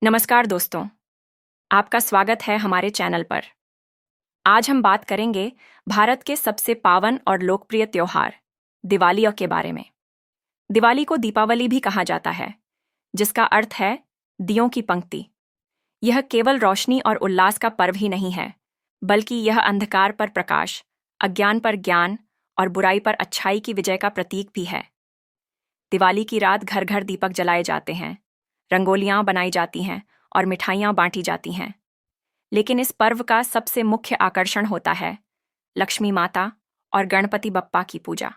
नमस्कार दोस्तों, आपका स्वागत है हमारे चैनल पर। आज हम बात करेंगे भारत के सबसे पावन और लोकप्रिय त्योहार दिवाली के बारे में। दिवाली को दीपावली भी कहा जाता है, जिसका अर्थ है दियों की पंक्ति। यह केवल रोशनी और उल्लास का पर्व ही नहीं है, बल्कि यह अंधकार पर प्रकाश, अज्ञान पर ज्ञान और बुराई पर अच्छाई की विजय का प्रतीक भी है। दिवाली की रात घर घर दीपक जलाए जाते हैं, रंगोलियां बनाई जाती हैं और मिठाइयां बांटी जाती हैं। लेकिन इस पर्व का सबसे मुख्य आकर्षण होता है लक्ष्मी माता और गणपति बप्पा की पूजा।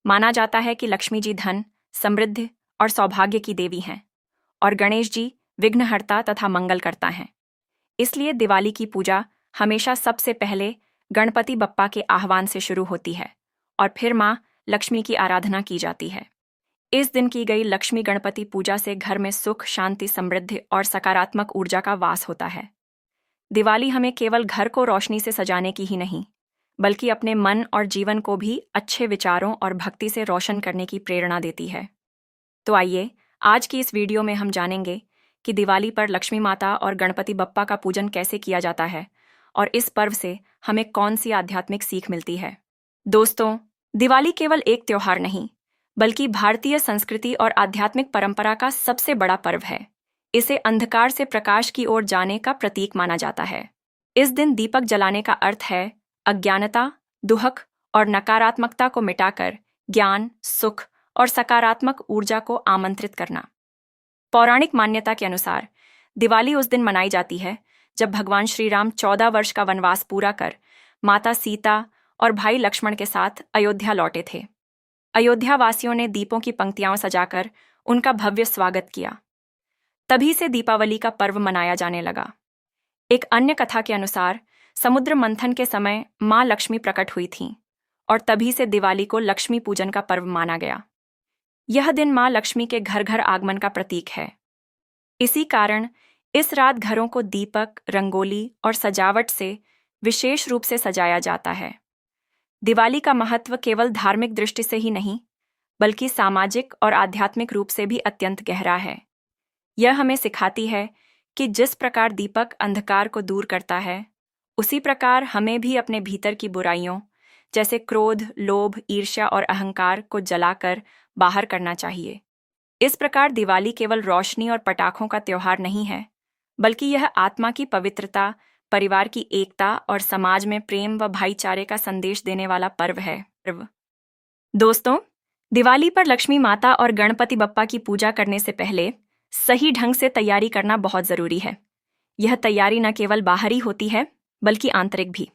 माना जाता है कि लक्ष्मी जी धन, समृद्धि और सौभाग्य की देवी हैं और गणेश जी विघ्नहर्ता तथा मंगलकर्ता हैं। इसलिए दिवाली की पूजा हमेशा सबसे पहले गणपति बप्पा के आह्वान से शुरू होती है और फिर माँ लक्ष्मी की आराधना की जाती है। इस दिन की गई लक्ष्मी गणपति पूजा से घर में सुख, शांति, समृद्धि और सकारात्मक ऊर्जा का वास होता है। दिवाली हमें केवल घर को रोशनी से सजाने की ही नहीं, बल्कि अपने मन और जीवन को भी अच्छे विचारों और भक्ति से रोशन करने की प्रेरणा देती है। तो आइए, आज की इस वीडियो में हम जानेंगे कि दिवाली पर लक्ष्मी माता और गणपति बप्पा का पूजन कैसे किया जाता है और इस पर्व से हमें कौन सी आध्यात्मिक सीख मिलती है। दोस्तों, दिवाली केवल एक त्योहार नहीं, बल्कि भारतीय संस्कृति और आध्यात्मिक परंपरा का सबसे बड़ा पर्व है। इसे अंधकार से प्रकाश की ओर जाने का प्रतीक माना जाता है। इस दिन दीपक जलाने का अर्थ है अज्ञानता, दुहक और नकारात्मकता को मिटाकर ज्ञान, सुख और सकारात्मक ऊर्जा को आमंत्रित करना। पौराणिक मान्यता के अनुसार दिवाली उस दिन मनाई जाती है जब भगवान श्री राम 14 वर्ष का वनवास पूरा कर माता सीता और भाई लक्ष्मण के साथ अयोध्या लौटे थे। अयोध्या वासियों ने दीपों की पंक्तियां सजाकर उनका भव्य स्वागत किया। तभी से दीपावली का पर्व मनाया जाने लगा। एक अन्य कथा के अनुसार समुद्र मंथन के समय मां लक्ष्मी प्रकट हुई थीं और तभी से दिवाली को लक्ष्मी पूजन का पर्व माना गया। यह दिन मां लक्ष्मी के घर घर आगमन का प्रतीक है। इसी कारण इस रात घरों को दीपक, रंगोली और सजावट से विशेष रूप से सजाया जाता है। दिवाली का महत्व केवल धार्मिक दृष्टि से ही नहीं, बल्कि सामाजिक और आध्यात्मिक रूप से भी अत्यंत गहरा है। यह हमें सिखाती है कि जिस प्रकार दीपक अंधकार को दूर करता है, उसी प्रकार हमें भी अपने भीतर की बुराइयों जैसे क्रोध, लोभ, ईर्ष्या और अहंकार को जलाकर बाहर करना चाहिए। इस प्रकार दिवाली केवल रोशनी और पटाखों का त्योहार नहीं है, बल्कि यह आत्मा की पवित्रता, परिवार की एकता और समाज में प्रेम व भाईचारे का संदेश देने वाला पर्व है। दोस्तों, दिवाली पर लक्ष्मी माता और गणपति बप्पा की पूजा करने से पहले सही ढंग से तैयारी करना बहुत जरूरी है। यह तैयारी न केवल बाहरी होती है, बल्कि आंतरिक भी।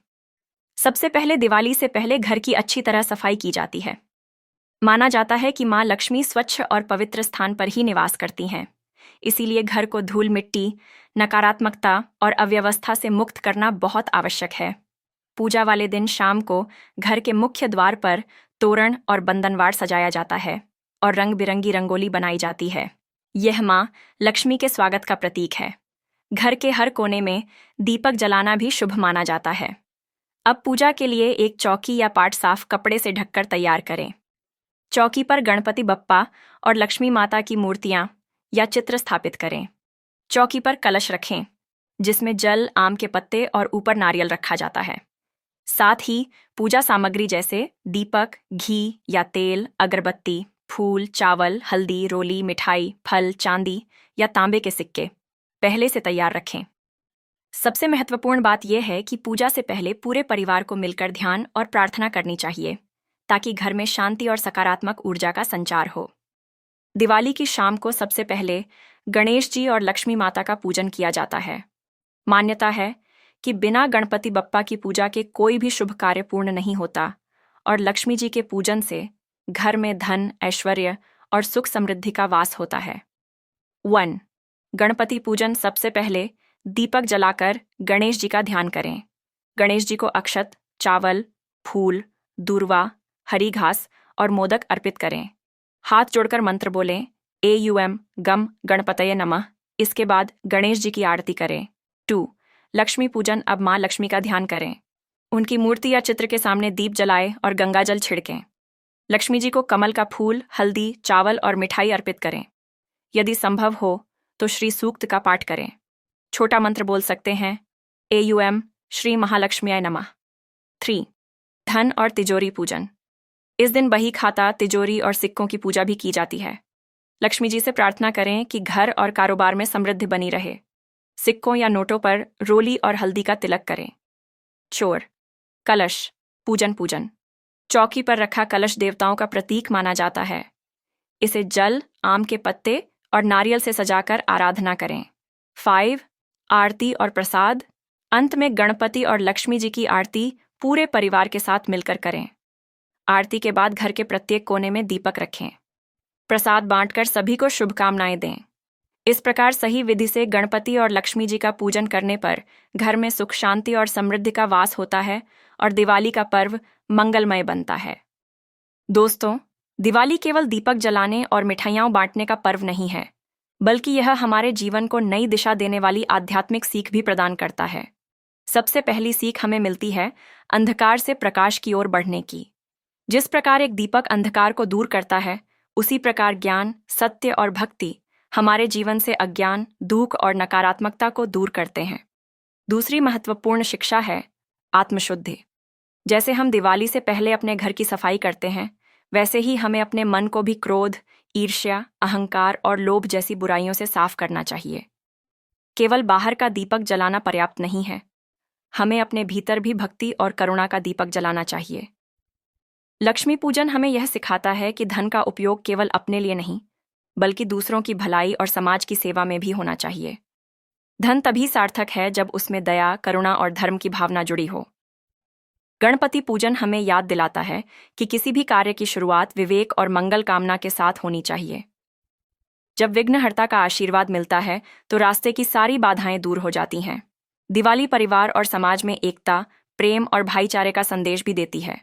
सबसे पहले दिवाली से पहले घर की अच्छी तरह सफाई की जाती है। माना जाता है कि मां लक्ष्मी स्वच्छ और पवित्र स्थान पर ही निवास करती हैं। इसीलिए घर को धूल मिट्टी, नकारात्मकता और अव्यवस्था से मुक्त करना बहुत आवश्यक है। पूजा वाले दिन शाम को घर के मुख्य द्वार पर तोरण और बंधनवार सजाया जाता है और रंग बिरंगी रंगोली बनाई जाती है। यह मां लक्ष्मी के स्वागत का प्रतीक है। घर के हर कोने में दीपक जलाना भी शुभ माना जाता है। अब पूजा के लिए एक चौकी या पाट साफ कपड़े से ढककर तैयार करें। चौकी पर गणपति बप्पा और लक्ष्मी माता की मूर्तियां या चित्र स्थापित करें। चौकी पर कलश रखें, जिसमें जल, आम के पत्ते और ऊपर नारियल रखा जाता है। साथ ही पूजा सामग्री जैसे दीपक, घी या तेल, अगरबत्ती, फूल, चावल, हल्दी, रोली, मिठाई, फल, चांदी या तांबे के सिक्के पहले से तैयार रखें। सबसे महत्वपूर्ण बात यह है कि पूजा से पहले पूरे परिवार को मिलकर ध्यान और प्रार्थना करनी चाहिए, ताकि घर में शांति और सकारात्मक ऊर्जा का संचार हो। दिवाली की शाम को सबसे पहले गणेश जी और लक्ष्मी माता का पूजन किया जाता है। मान्यता है कि बिना गणपति बप्पा की पूजा के कोई भी शुभ कार्य पूर्ण नहीं होता और लक्ष्मी जी के पूजन से घर में धन, ऐश्वर्य और सुख समृद्धि का वास होता है। 1. गणपति पूजन। सबसे पहले दीपक जलाकर गणेश जी का ध्यान करें। गणेश जी को अक्षत, चावल, फूल, दूर्वा, हरी घास और मोदक अर्पित करें। हाथ जोड़कर मंत्र बोलें, AUM गम गणपतये नमः। इसके बाद गणेश जी की आरती करें। 2. लक्ष्मी पूजन। अब मां लक्ष्मी का ध्यान करें। उनकी मूर्ति या चित्र के सामने दीप जलाएं और गंगाजल छिड़कें। लक्ष्मी जी को कमल का फूल, हल्दी, चावल और मिठाई अर्पित करें। यदि संभव हो तो श्री सूक्त का पाठ करें। छोटा मंत्र बोल सकते हैं, AUM श्री महालक्ष्मीय नमः। 3. धन और तिजोरी पूजन। इस दिन बही खाता, तिजोरी और सिक्कों की पूजा भी की जाती है। लक्ष्मी जी से प्रार्थना करें कि घर और कारोबार में समृद्धि बनी रहे। सिक्कों या नोटों पर रोली और हल्दी का तिलक करें। चोर कलश पूजन। चौकी पर रखा कलश देवताओं का प्रतीक माना जाता है। इसे जल, आम के पत्ते और नारियल से सजाकर आराधना करें। 5. आरती और प्रसाद। अंत में गणपति और लक्ष्मी जी की आरती पूरे परिवार के साथ मिलकर करें। आरती के बाद घर के प्रत्येक कोने में दीपक रखें। प्रसाद बांटकर सभी को शुभकामनाएं दें। इस प्रकार सही विधि से गणपति और लक्ष्मी जी का पूजन करने पर घर में सुख, शांति और समृद्धि का वास होता है और दिवाली का पर्व मंगलमय बनता है। दोस्तों, दिवाली केवल दीपक जलाने और मिठाइयाँ बांटने का पर्व नहीं है, बल्कि यह हमारे जीवन को नई दिशा देने वाली आध्यात्मिक सीख भी प्रदान करता है। सबसे पहली सीख हमें मिलती है अंधकार से प्रकाश की ओर बढ़ने की। जिस प्रकार एक दीपक अंधकार को दूर करता है, उसी प्रकार ज्ञान, सत्य और भक्ति हमारे जीवन से अज्ञान, दुख और नकारात्मकता को दूर करते हैं। दूसरी महत्वपूर्ण शिक्षा है आत्मशुद्धि। जैसे हम दिवाली से पहले अपने घर की सफाई करते हैं, वैसे ही हमें अपने मन को भी क्रोध, ईर्ष्या, अहंकार और लोभ जैसी बुराइयों से साफ करना चाहिए। केवल बाहर का दीपक जलाना पर्याप्त नहीं है, हमें अपने भीतर भी भक्ति और करुणा का दीपक जलाना चाहिए। लक्ष्मी पूजन हमें यह सिखाता है कि धन का उपयोग केवल अपने लिए नहीं, बल्कि दूसरों की भलाई और समाज की सेवा में भी होना चाहिए। धन तभी सार्थक है जब उसमें दया, करुणा और धर्म की भावना जुड़ी हो। गणपति पूजन हमें याद दिलाता है कि किसी भी कार्य की शुरुआत विवेक और मंगल कामना के साथ होनी चाहिए। जब विघ्नहर्ता का आशीर्वाद मिलता है तो रास्ते की सारी बाधाएं दूर हो जाती हैं। दिवाली परिवार और समाज में एकता, प्रेम और भाईचारे का संदेश भी देती है।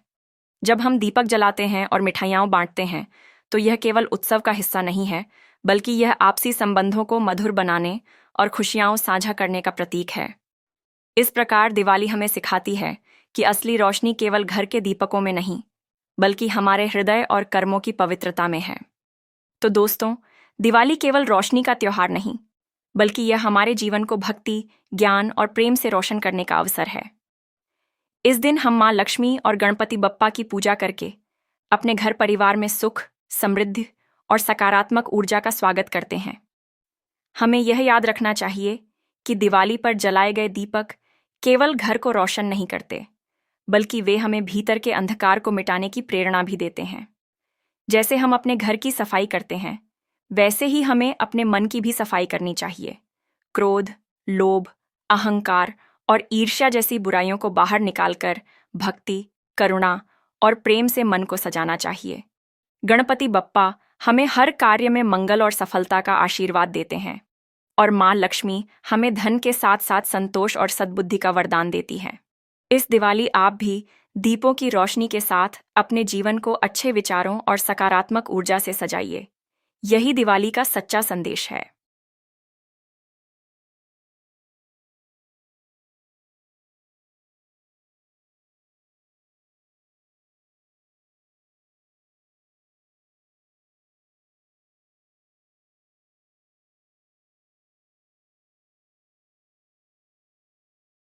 जब हम दीपक जलाते हैं और मिठाइयाँ बांटते हैं, तो यह केवल उत्सव का हिस्सा नहीं है, बल्कि यह आपसी संबंधों को मधुर बनाने और खुशियाँ साझा करने का प्रतीक है। इस प्रकार दिवाली हमें सिखाती है कि असली रोशनी केवल घर के दीपकों में नहीं, बल्कि हमारे हृदय और कर्मों की पवित्रता में है। तो दोस्तों, दिवाली केवल रोशनी का त्योहार नहीं, बल्कि यह हमारे जीवन को भक्ति, ज्ञान और प्रेम से रोशन करने का अवसर है। इस दिन हम माँ लक्ष्मी और गणपति बप्पा की पूजा करके अपने घर परिवार में सुख, समृद्धि और सकारात्मक ऊर्जा का स्वागत करते हैं। हमें यह याद रखना चाहिए कि दिवाली पर जलाए गए दीपक केवल घर को रोशन नहीं करते, बल्कि वे हमें भीतर के अंधकार को मिटाने की प्रेरणा भी देते हैं। जैसे हम अपने घर की सफाई करते हैं, वैसे ही हमें अपने मन की भी सफाई करनी चाहिए। क्रोध, लोभ, अहंकार और ईर्ष्या जैसी बुराइयों को बाहर निकालकर भक्ति, करुणा और प्रेम से मन को सजाना चाहिए। गणपति बप्पा हमें हर कार्य में मंगल और सफलता का आशीर्वाद देते हैं, और माँ लक्ष्मी हमें धन के साथ साथ संतोष और सद्बुद्धि का वरदान देती हैं। इस दिवाली आप भी दीपों की रोशनी के साथ अपने जीवन को अच्छे विचारों और सकारात्मक ऊर्जा से सजाइए। यही दिवाली का सच्चा संदेश है।